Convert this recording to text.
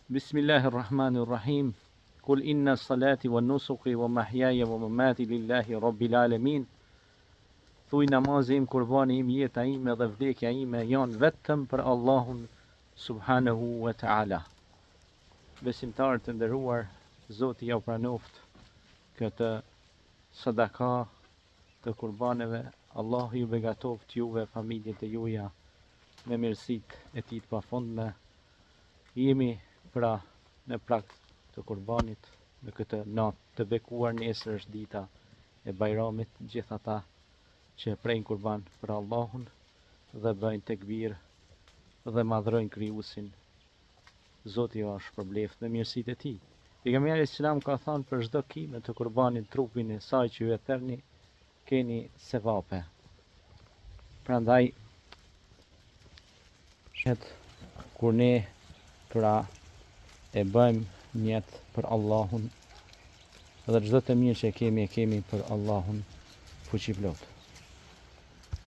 Bismillahirrahmanirrahim. Kul inna salati wa nusuki wa mahjaja wa mamati lillahi rabbil alamin. Thuj namazi im, kurbani im, jeta ime dhe vdekja ime janë vetëm për Allahun subhanahu wa ta'ala. Besimtarë të nderuar, Zoti ja pranoft këtë sadaka të kurbaneve. Allah ju begatoft juve, familjet e juja me mirësitë e tij të pafundme. Jemi pra në prag të kurbanit në këtë natë të bekuar. Nesër është dita e Bajramit. Gjithë ata që prejnë kurban për Allahun dhe bëjnë tekbir dhe madhrojnë krijuesin, Zoti ju shpërbleft me mirësitë e tij. Pejgamberi Islam ka thënë për çdo kime të kurbanit trupin e saj që ju e therrni, keni sevape. Prandaj kur ne pra e bëjmë niyet për Allahun dhe çdo të mirë që kemi e kemi për Allahun fuqiplot.